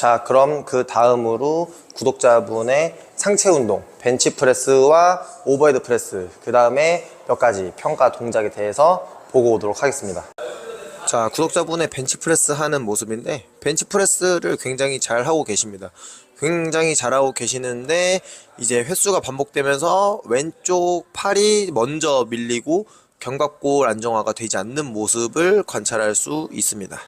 자, 그럼 그 다음으로 구독자분의 상체 운동, 벤치프레스와 오버헤드 프레스, 그 다음에 몇 가지 평가 동작에 대해서 보고 오도록 하겠습니다. 자, 구독자분의 벤치프레스 하는 모습인데, 벤치프레스를 굉장히 잘 하고 계십니다. 굉장히 잘하고 계시는데 이제 횟수가 반복되면서 왼쪽 팔이 먼저 밀리고 견갑골 안정화가 되지 않는 모습을 관찰할 수 있습니다.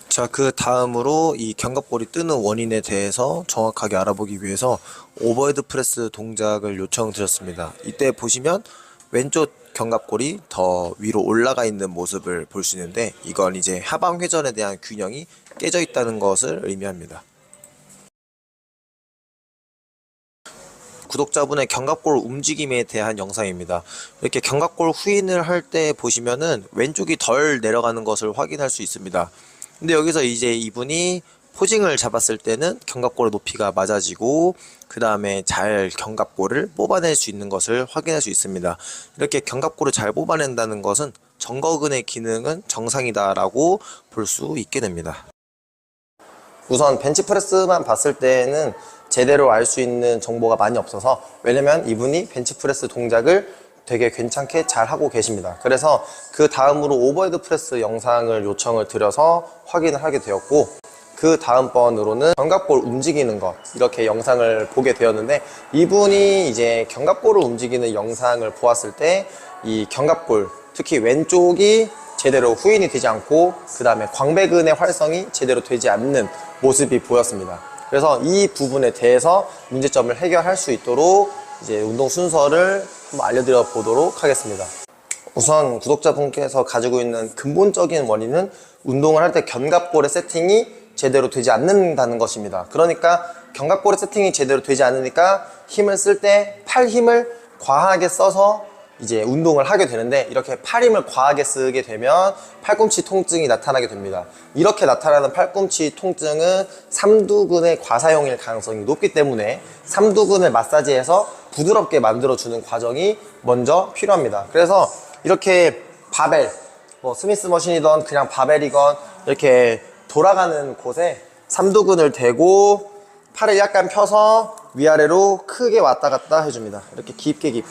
자, 그 다음으로 이 견갑골이 뜨는 원인에 대해서 정확하게 알아보기 위해서 오버헤드 프레스 동작을 요청드렸습니다. 이때 보시면 왼쪽 견갑골이 더 위로 올라가 있는 모습을 볼 수 있는데, 이건 이제 하방 회전에 대한 균형이 깨져 있다는 것을 의미합니다. 구독자분의 견갑골 움직임에 대한 영상입니다. 이렇게 견갑골 후인을 할 때 보시면은 왼쪽이 덜 내려가는 것을 확인할 수 있습니다. 근데 여기서 이제 이분이 포징을 잡았을 때는 견갑골의 높이가 맞아지고 그 다음에 잘 견갑골을 뽑아낼 수 있는 것을 확인할 수 있습니다. 이렇게 견갑골을 잘 뽑아낸다는 것은 정거근의 기능은 정상이다 라고 볼 수 있게 됩니다. 우선 벤치프레스만 봤을 때는 제대로 알 수 있는 정보가 많이 없어서, 왜냐면 이분이 벤치프레스 동작을 되게 괜찮게 잘 하고 계십니다. 그래서 그 다음으로 오버헤드 프레스 영상을 요청을 드려서 확인을 하게 되었고, 그 다음번으로는 견갑골 움직이는 것, 이렇게 영상을 보게 되었는데, 이분이 이제 견갑골을 움직이는 영상을 보았을 때 이 견갑골, 특히 왼쪽이 제대로 후인이 되지 않고 그 다음에 광배근의 활성이 제대로 되지 않는 모습이 보였습니다. 그래서 이 부분에 대해서 문제점을 해결할 수 있도록 이제 운동 순서를 한번 알려드려 보도록 하겠습니다. 우선 구독자분께서 가지고 있는 근본적인 원인은 운동을 할 때 견갑골의 세팅이 제대로 되지 않는다는 것입니다. 그러니까 견갑골의 세팅이 제대로 되지 않으니까 힘을 쓸 때 팔 힘을 과하게 써서 이제 운동을 하게 되는데, 이렇게 팔 힘을 과하게 쓰게 되면 팔꿈치 통증이 나타나게 됩니다. 이렇게 나타나는 팔꿈치 통증은 삼두근의 과사용일 가능성이 높기 때문에 삼두근을 마사지해서 부드럽게 만들어주는 과정이 먼저 필요합니다. 그래서 이렇게 바벨, 스미스 머신이던 그냥 바벨이건 이렇게 돌아가는 곳에 삼두근을 대고 팔을 약간 펴서 위아래로 크게 왔다 갔다 해줍니다. 이렇게 깊게.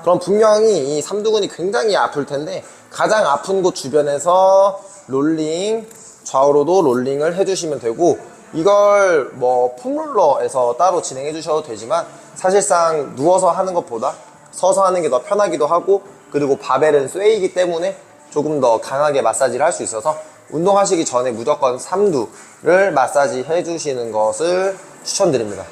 그럼 분명히 이 삼두근이 굉장히 아플 텐데, 가장 아픈 곳 주변에서 롤링, 좌우로도 롤링을 해주시면 되고, 이걸 폼롤러에서 따로 진행해 주셔도 되지만 사실상 누워서 하는 것보다 서서 하는 게 더 편하기도 하고, 그리고 바벨은 쇠이기 때문에 조금 더 강하게 마사지를 할 수 있어서 운동하시기 전에 무조건 삼두를 마사지 해주시는 것을 추천드립니다.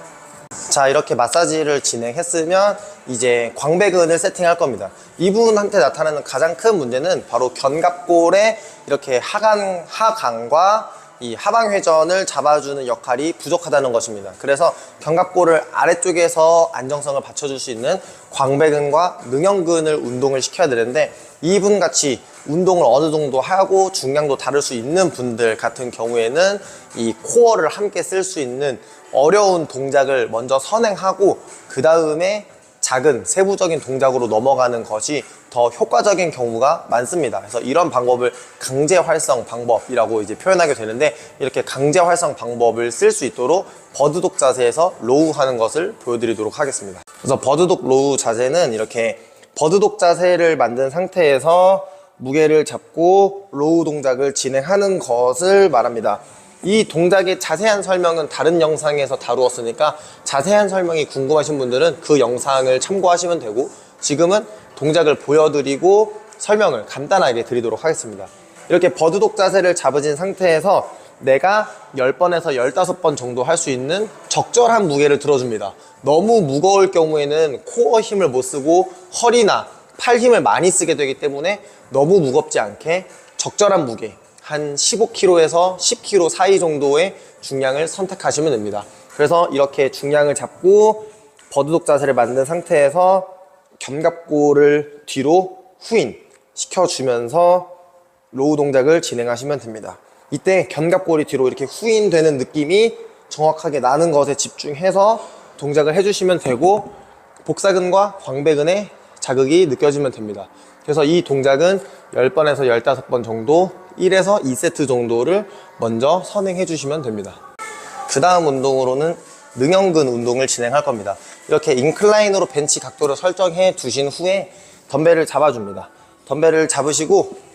자, 이렇게 마사지를 진행했으면 이제 광배근을 세팅할 겁니다. 이분한테 나타나는 가장 큰 문제는 바로 견갑골의 이렇게 하강과 이 하방 회전을 잡아주는 역할이 부족하다는 것입니다. 그래서 견갑골을 아래쪽에서 안정성을 받쳐줄 수 있는 광배근과 능형근을 운동을 시켜야 되는데, 이분같이 운동을 어느 정도 하고 중량도 다를 수 있는 분들 같은 경우에는 이 코어를 함께 쓸 수 있는 어려운 동작을 먼저 선행하고 그 다음에 작은 세부적인 동작으로 넘어가는 것이 더 효과적인 경우가 많습니다. 그래서 이런 방법을 강제 활성 방법이라고 이제 표현하게 되는데, 이렇게 강제 활성 방법을 쓸 수 있도록 버드독 자세에서 로우 하는 것을 보여드리도록 하겠습니다. 그래서 버드독 로우 자세는 이렇게 버드독 자세를 만든 상태에서 무게를 잡고 로우 동작을 진행하는 것을 말합니다. 이 동작의 자세한 설명은 다른 영상에서 다루었으니까 자세한 설명이 궁금하신 분들은 그 영상을 참고하시면 되고, 지금은 동작을 보여드리고 설명을 간단하게 드리도록 하겠습니다. 이렇게 버드독 자세를 잡으신 상태에서 내가 10번에서 15번 정도 할 수 있는 적절한 무게를 들어줍니다. 너무 무거울 경우에는 코어 힘을 못 쓰고 허리나 팔 힘을 많이 쓰게 되기 때문에 너무 무겁지 않게 적절한 무게, 한 15kg에서 10kg 사이 정도의 중량을 선택하시면 됩니다. 그래서 이렇게 중량을 잡고 버드독 자세를 만든 상태에서 견갑골을 뒤로 후인 시켜주면서 로우 동작을 진행하시면 됩니다. 이때 견갑골이 뒤로 이렇게 후인되는 느낌이 정확하게 나는 것에 집중해서 동작을 해주시면 되고, 복사근과 광배근의 자극이 느껴지면 됩니다. 그래서 이 동작은 10번에서 15번 정도 1에서 2세트 정도를 먼저 선행해 주시면 됩니다. 그 다음 운동으로는 능형근 운동을 진행할 겁니다. 이렇게 인클라인으로 벤치 각도를 설정해 두신 후에 덤벨을 잡아줍니다. 덤벨을 잡으시고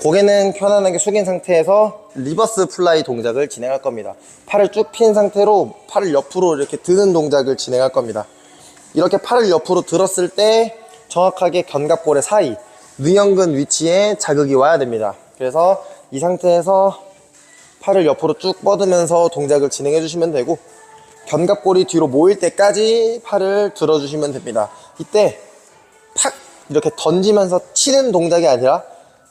고개는 편안하게 숙인 상태에서 리버스 플라이 동작을 진행할 겁니다. 팔을 쭉 핀 상태로 팔을 옆으로 이렇게 드는 동작을 진행할 겁니다. 이렇게 팔을 옆으로 들었을 때 정확하게 견갑골의 사이, 능형근 위치에 자극이 와야 됩니다. 그래서 이 상태에서 팔을 옆으로 쭉 뻗으면서 동작을 진행해 주시면 되고, 견갑골이 뒤로 모일 때까지 팔을 들어주시면 됩니다. 이때 팍 이렇게 던지면서 치는 동작이 아니라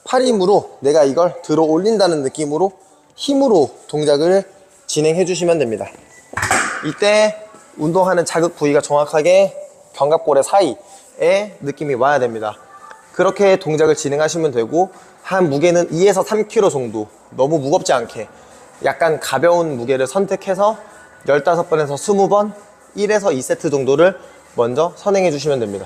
팔 힘으로 내가 이걸 들어 올린다는 느낌으로 힘으로 동작을 진행해 주시면 됩니다. 이때 운동하는 자극 부위가 정확하게 견갑골의 사이에 느낌이 와야 됩니다. 그렇게 동작을 진행하시면 되고, 한 무게는 2에서 3kg 정도, 너무 무겁지 않게 약간 가벼운 무게를 선택해서 15번에서 20번 1에서 2세트 정도를 먼저 선행해 주시면 됩니다.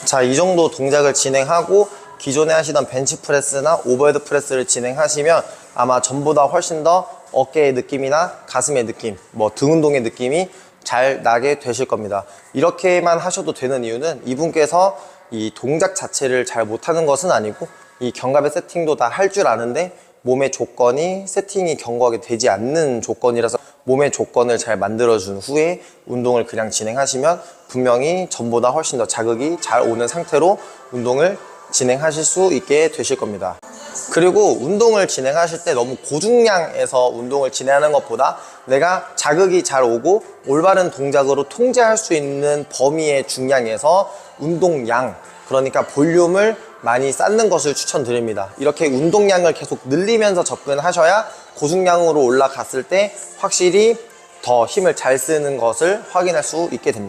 자, 이 정도 동작을 진행하고 기존에 하시던 벤치프레스나 오버헤드 프레스를 진행하시면 아마 전보다 훨씬 더 어깨의 느낌이나 가슴의 느낌, 등 운동의 느낌이 잘 나게 되실 겁니다. 이렇게만 하셔도 되는 이유는 이분께서 이 동작 자체를 잘 못하는 것은 아니고 이 견갑의 세팅도 다 할 줄 아는데 몸의 조건이 세팅이 견고하게 되지 않는 조건이라서 몸의 조건을 잘 만들어준 후에 운동을 그냥 진행하시면 분명히 전보다 훨씬 더 자극이 잘 오는 상태로 운동을 진행하실 수 있게 되실 겁니다. 그리고 운동을 진행하실 때 너무 고중량에서 운동을 진행하는 것보다 내가 자극이 잘 오고 올바른 동작으로 통제할 수 있는 범위의 중량에서 운동량, 그러니까 볼륨을 많이 쌓는 것을 추천드립니다. 이렇게 운동량을 계속 늘리면서 접근하셔야 고중량으로 올라갔을 때 확실히 더 힘을 잘 쓰는 것을 확인할 수 있게 됩니다.